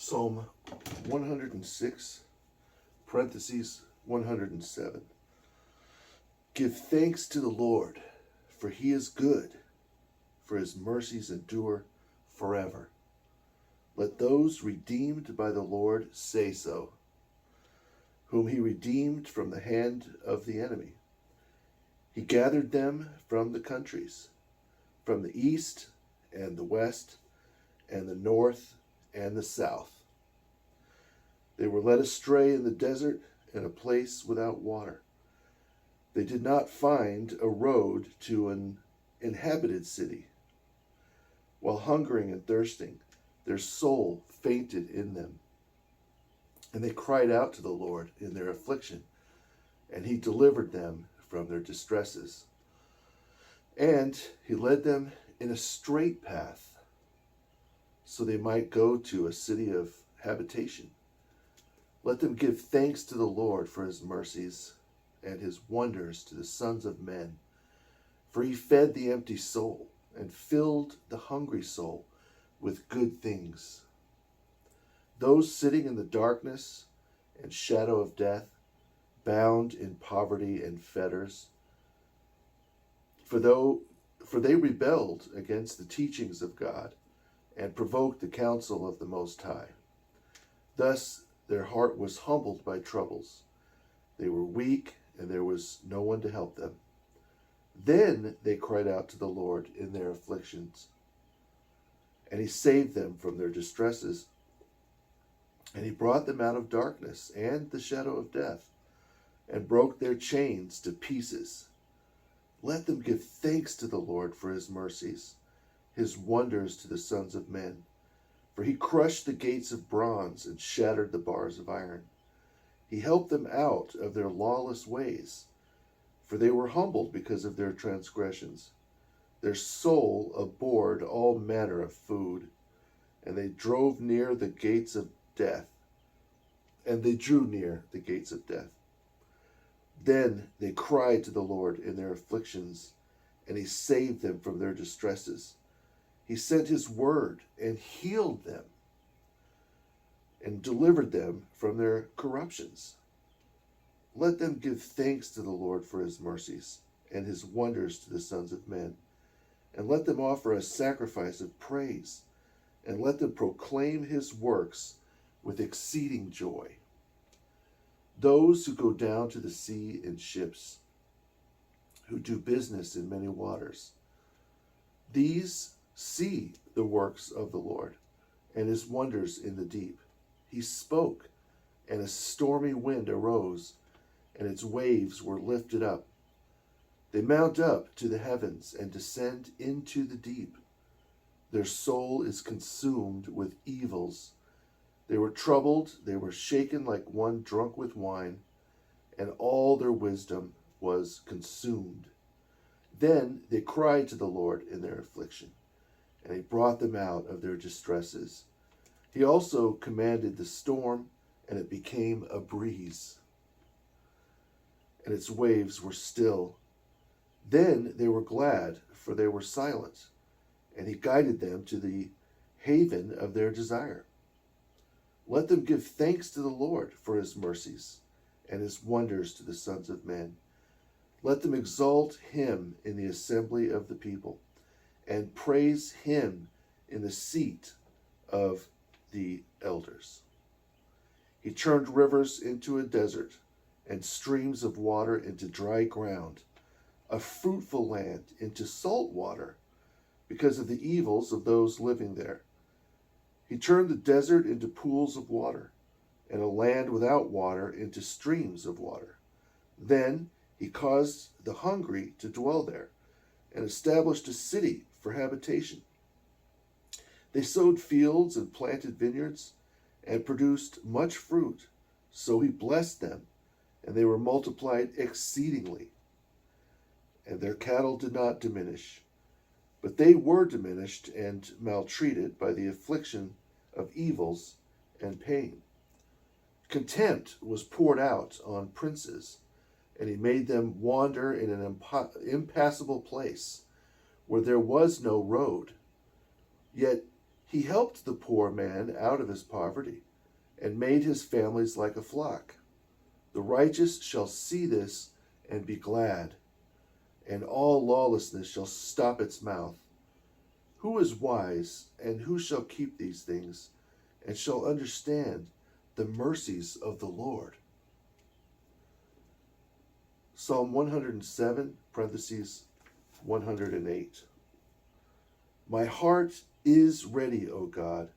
Psalm 106, parentheses 107. Give thanks to the Lord, for he is good, for his mercies endure forever. Let those redeemed by the Lord say so, whom he redeemed from the hand of the enemy. He gathered them from the countries, from the east and the west, and the north and the south. They were led astray in the desert, in a place without water. They did not find a road to an inhabited city. While hungering and thirsting, their soul fainted in them. And they cried out to the Lord in their affliction, and he delivered them from their distresses. And he led them in a straight path, so they might go to a city of habitation. Let them give thanks to the Lord for his mercies and his wonders to the sons of men. For he fed the empty soul and filled the hungry soul with good things. Those sitting in the darkness and shadow of death, bound in poverty and fetters, for they rebelled against the teachings of God and provoked the counsel of the Most High. Thus their heart was humbled by troubles. They were weak, and there was no one to help them. Then they cried out to the Lord in their afflictions, and he saved them from their distresses. And he brought them out of darkness and the shadow of death, and broke their chains to pieces. Let them give thanks to the Lord for his mercies, his wonders to the sons of men. For he crushed the gates of bronze and shattered the bars of iron. He helped them out of their lawless ways, for they were humbled because of their transgressions. Their soul abhorred all manner of food, and they drove near the gates of death. And they drew near the gates of death. Then they cried to the Lord in their afflictions, and he saved them from their distresses. He sent his word and healed them and delivered them from their corruptions. Let them give thanks to the Lord for his mercies and his wonders to the sons of men. And let them offer a sacrifice of praise, and let them proclaim his works with exceeding joy. Those who go down to the sea in ships, who do business in many waters, these see the works of the Lord and his wonders in the deep. He spoke, and a stormy wind arose, and its waves were lifted up. They mount up to the heavens and descend into the deep. Their soul is consumed with evils. They were troubled, they were shaken like one drunk with wine, and all their wisdom was consumed. Then they cried to the Lord in their affliction, and he brought them out of their distresses. He also commanded the storm, and it became a breeze, and its waves were still. Then they were glad, for they were silent, and he guided them to the haven of their desire. Let them give thanks to the Lord for his mercies and his wonders to the sons of men. Let them exalt him in the assembly of the people, and praise him in the seat of the elders. He turned rivers into a desert, and streams of water into dry ground, a fruitful land into salt water, because of the evils of those living there. He turned the desert into pools of water, and a land without water into streams of water. Then he caused the hungry to dwell there, and established a city for habitation. They sowed fields and planted vineyards, and produced much fruit. So he blessed them, and they were multiplied exceedingly. And their cattle did not diminish, but they were diminished and maltreated by the affliction of evils and pain. Contempt was poured out on princes, and he made them wander in an impassable place where there was no road. Yet He helped the poor man out of his poverty and made his families like a flock. The righteous shall see this and be glad, and all lawlessness shall stop its mouth. Who is wise, and who shall keep these things, and shall understand the mercies of the Lord? Psalm 107, parentheses, 108. My heart is ready, O God.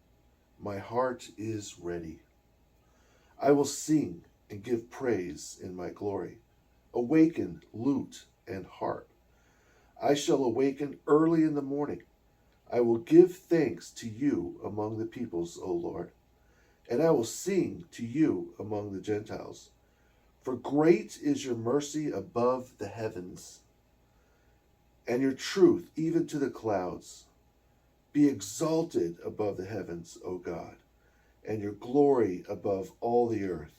My heart is ready. I will sing and give praise in my glory. Awaken lute and harp. I shall awaken early in the morning. I will give thanks to you among the peoples, O Lord, and I will sing to you among the Gentiles. For great is your mercy above the heavens, and your truth even to the clouds. Be exalted above the heavens, O God, and your glory above all the earth,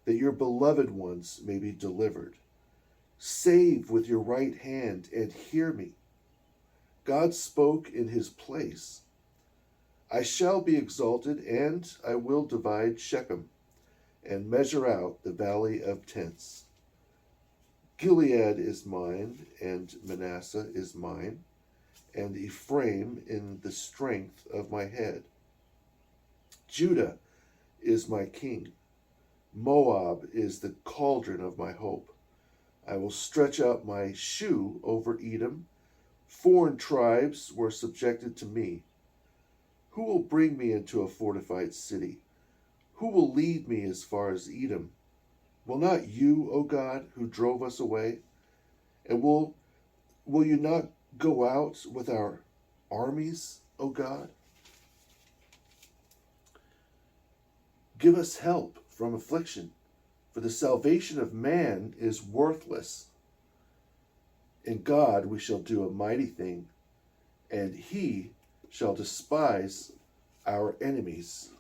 that your beloved ones may be delivered. Save with your right hand and hear me. God spoke in his place. I shall be exalted, and I will divide Shechem, and measure out the valley of tents. Gilead is mine, and Manasseh is mine, and Ephraim in the strength of my head. Judah is my king. Moab is the cauldron of my hope. I will stretch out my shoe over Edom. Foreign tribes were subjected to me. Who will bring me into a fortified city? Who will lead me as far as Edom? Will not you, O God, who drove us away? And will you not go out with our armies, O God? Give us help from affliction, for the salvation of man is worthless. In God we shall do a mighty thing, and he shall despise our enemies.